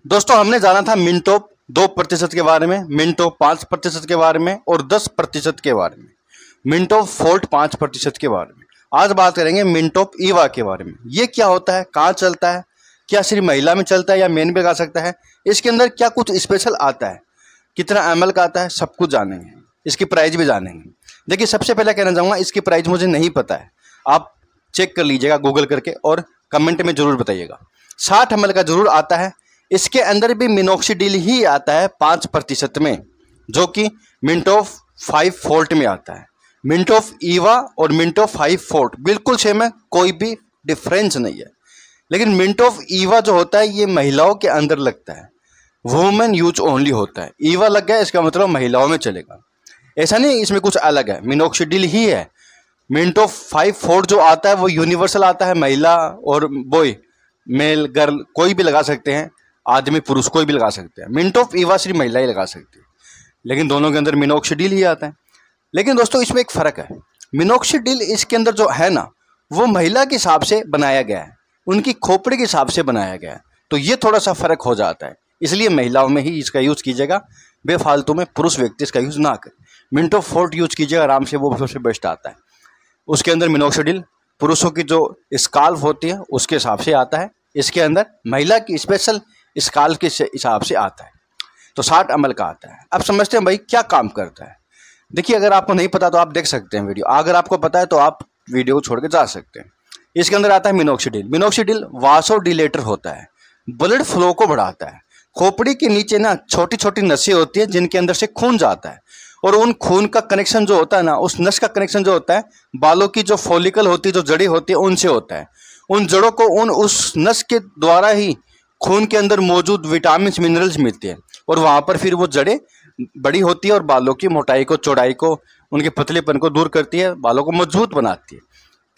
दोस्तों हमने जाना था मिनटॉप 2% के बारे में, मिनटॉप 5% के बारे में और 10% के बारे में, मिनटॉप फोल्ट 5% के बारे में। आज बात करेंगे मिनटॉप ईवा के बारे में। ये क्या होता है, कहाँ चलता है, क्या सिर्फ महिला में चलता है या मेन भी लगा सकता है, इसके अंदर क्या कुछ स्पेशल आता है, कितना ml का आता है, सब कुछ जानेंगे। इसकी प्राइस भी जानेंगे। देखिए सबसे पहले कहना चाहूँगा, इसकी प्राइस मुझे नहीं पता है, आप चेक कर लीजिएगा गूगल करके और कमेंट में जरूर बताइएगा। 60 ml का जरूर आता है। इसके अंदर भी मिनोक्सिडिल ही आता है 5% में, जो कि मिनटॉप 5 फोल्ट में आता है। मिनटॉप ईवा और मिनटॉप 5 फोल्ट बिल्कुल सेम है, कोई भी डिफरेंस नहीं है। लेकिन मिनटॉप ईवा जो होता है ये महिलाओं के अंदर लगता है, वुमेन यूज ओनली होता है। ईवा लग गया इसका मतलब महिलाओं में चलेगा, ऐसा नहीं इसमें कुछ अलग है, मिनोक्सिडिल ही है। मिनटॉप 5 फोल्ट जो आता है वो यूनिवर्सल आता है, महिला और बॉय, मेल गर्ल कोई भी लगा सकते हैं, आदमी पुरुष कोई भी लगा सकते हैं। मिनटॉप ईवा सिर्फ महिला ही लगा सकती है, लेकिन दोनों के अंदर मिनोक्सिडिल ही आता है। लेकिन दोस्तों इसमें एक फ़र्क है, मिनोक्सिडिल इसके अंदर जो है ना वो महिला के हिसाब से बनाया गया है, उनकी खोपड़ी के हिसाब से बनाया गया है, तो ये थोड़ा सा फ़र्क हो जाता है। इसलिए महिलाओं में ही इसका यूज़ कीजिएगा, बेफालतू में पुरुष व्यक्ति इसका यूज़ ना करें। मिनटॉप फोल्ट यूज़ कीजिएगा आराम से, वो सबसे बेस्ट आता है। उसके अंदर मिनोक्सिडिल पुरुषों की जो स्काल्प होती है उसके हिसाब से आता है, इसके अंदर महिला की स्पेशल स्काल्प के हिसाब से आता है, तो 60 ml का आता है। अब समझते हैं भाई क्या काम करता है। देखिए अगर आपको नहीं पता तो आप देख सकते हैं वीडियो, अगर आपको पता है तो आप वीडियो को छोड़ के जा सकते हैं। इसके अंदर आता है मिनोक्सिडिल। मिनोक्सिडिल वासोडिलेटर होता है, ब्लड फ्लो को बढ़ाता है। खोपड़ी के नीचे ना छोटी छोटी नसें होती हैं जिनके अंदर से खून जाता है, और उन खून का कनेक्शन जो होता है ना, उस नस का कनेक्शन जो होता है बालों की जो फॉलिकल होती है, जो जड़ी होती है, उनसे होता है। उन जड़ों को उस नस के द्वारा ही खून के अंदर मौजूद विटामिन मिनरल्स मिलते हैं, और वहाँ पर फिर वो जड़ें बड़ी होती है और बालों की मोटाई को, चौड़ाई को, उनके पतलेपन को दूर करती है, बालों को मजबूत बनाती है।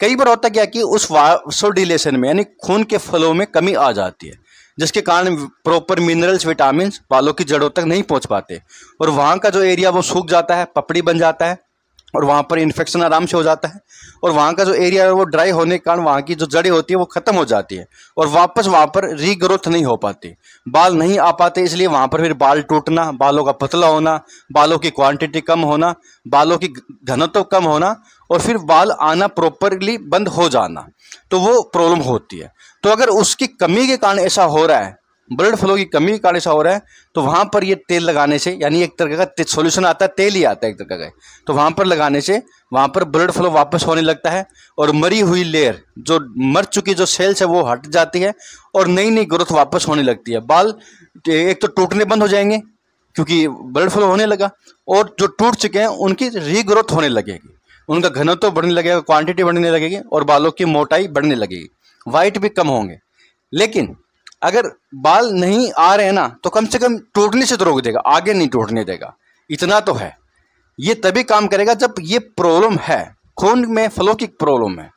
कई बार होता क्या कि उस वासोडिलेशन में यानी खून के फ्लो में कमी आ जाती है, जिसके कारण प्रॉपर मिनरल्स विटामिन बालों की जड़ों तक नहीं पहुंच पाते, और वहाँ का जो एरिया वो सूख जाता है, पपड़ी बन जाता है, और वहाँ पर इन्फेक्शन आराम से हो जाता है, और वहाँ का जो एरिया है वो ड्राई होने के कारण वहाँ की जो जड़ें होती है वो ख़त्म हो जाती है, और वापस वहाँ पर रीग्रोथ नहीं हो पाती, बाल नहीं आ पाते। इसलिए वहाँ पर फिर बाल टूटना, बालों का पतला होना, बालों की क्वांटिटी कम होना, बालों की घनत्व कम होना, और फिर बाल आना प्रॉपरली बंद हो जाना, तो वो प्रॉब्लम होती है। तो अगर उसकी कमी के कारण ऐसा हो रहा है, ब्लड फ्लो की कमी के कारण ऐसा हो रहा है, तो वहाँ पर ये तेल लगाने से, यानी एक तरह का सॉल्यूशन आता है, तेल ही आता है एक तरह का, तो वहाँ पर लगाने से वहाँ पर ब्लड फ्लो वापस होने लगता है, और मरी हुई लेयर, जो मर चुकी जो सेल्स है वो हट जाती है, और नई नई ग्रोथ वापस होने लगती है। बाल एक तो टूटने बंद हो जाएंगे क्योंकि ब्लड फ्लो होने लगा, और जो टूट चुके हैं उनकी रीग्रोथ होने लगेगी, उनका घनत्व बढ़ने लगेगा, क्वांटिटी बढ़ने लगेगी, और बालों की मोटाई बढ़ने लगेगी, वाइट भी कम होंगे। लेकिन अगर बाल नहीं आ रहे हैं ना, तो कम से कम टूटने से तो रोक देगा, आगे नहीं टूटने देगा, इतना तो है। ये तभी काम करेगा जब ये प्रॉब्लम है, खून में फ्लो की प्रॉब्लम है,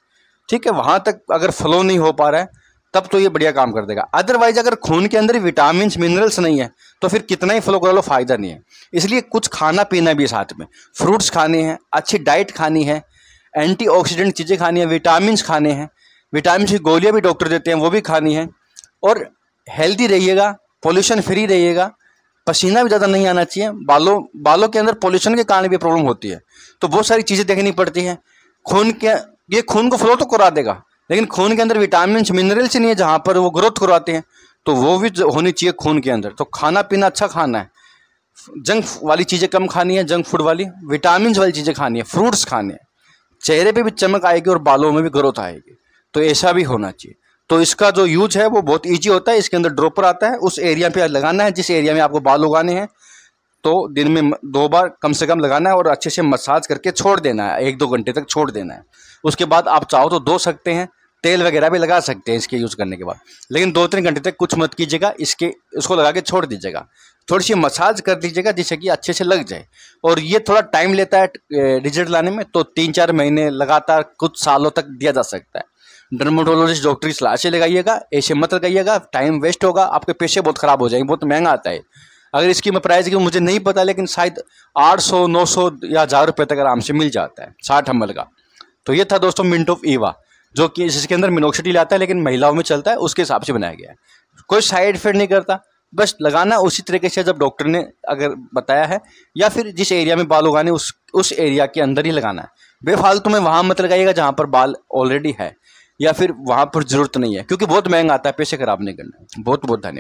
ठीक है, वहाँ तक अगर फ्लो नहीं हो पा रहा है तब तो ये बढ़िया काम कर देगा। अदरवाइज अगर खून के अंदर विटामिन मिनरल्स नहीं है तो फिर कितना ही फ्लो करा लो, फायदा नहीं है। इसलिए कुछ खाना पीना भी साथ में, फ्रूट्स खाने हैं, अच्छी डाइट खानी है, एंटीऑक्सीडेंट चीज़ें खानी है, विटामिन खाने हैं, विटामिन की गोलियाँ भी डॉक्टर देते हैं वो भी खानी है, और हेल्दी रहिएगा, पोल्यूशन फ्री रहिएगा, पसीना भी ज़्यादा नहीं आना चाहिए। बालों के अंदर पोल्यूशन के कारण भी प्रॉब्लम होती है, तो बहुत सारी चीज़ें देखनी पड़ती हैं। ये खून को फ्लो तो करा देगा, लेकिन खून के अंदर विटामिन मिनरल्स नहीं है जहाँ पर वो ग्रोथ करवाते हैं, तो वो भी होनी चाहिए खून के अंदर। तो खाना पीना अच्छा खाना है, जंक वाली चीज़ें कम खानी है, जंक फूड वाली, विटामिन वाली चीज़ें खानी है, फ्रूट्स खाने हैं, चेहरे पे भी चमक आएगी और बालों में भी ग्रोथ आएगी, तो ऐसा भी होना चाहिए। तो इसका जो यूज है वो बहुत इजी होता है। इसके अंदर ड्रॉपर आता है, उस एरिया पे लगाना है जिस एरिया में आपको बाल उगाने हैं, तो दिन में 2 बार कम से कम लगाना है, और अच्छे से मसाज करके छोड़ देना है, 1-2 घंटे तक छोड़ देना है। उसके बाद आप चाहो तो धो सकते हैं, तेल वगैरह भी लगा सकते हैं इसके यूज़ करने के बाद, लेकिन 2-3 घंटे तक कुछ मत कीजिएगा, इसको लगा के छोड़ दीजिएगा, थोड़ी सी मसाज कर दीजिएगा जिससे कि अच्छे से लग जाए। और ये थोड़ा टाइम लेता है रिजल्ट लाने में, तो 3-4 महीने लगातार कुछ सालों तक दिया जा सकता है। डर्मेटोलॉजिस्ट डॉक्टर की सलाह से लगाइएगा, ऐसे मत लगाइएगा, टाइम वेस्ट होगा, आपके पैसे बहुत ख़राब हो जाएंगे, बहुत महंगा आता है। अगर इसकी मैं प्राइस की मुझे नहीं पता, लेकिन शायद 800, 900 या 1000 रुपये तक आराम से मिल जाता है 60 ml का। तो ये था दोस्तों मिनटॉप ईवा, जो कि जिसके अंदर मिनोक्सिडिल आता है, लेकिन महिलाओं में चलता है, उसके हिसाब से बनाया गया है। कोई साइड इफेक्ट नहीं करता, बस लगाना उसी तरीके से जब डॉक्टर ने अगर बताया है, या फिर जिस एरिया में बाल उगाने उस एरिया के अंदर ही लगाना है। बेफालतू में वहाँ मत लगाइएगा जहाँ पर बाल ऑलरेडी है, या फिर वहाँ पर ज़रूरत नहीं है, क्योंकि बहुत महंगा आता है, पैसे खराब नहीं करना। बहुत बहुत धन्यवाद।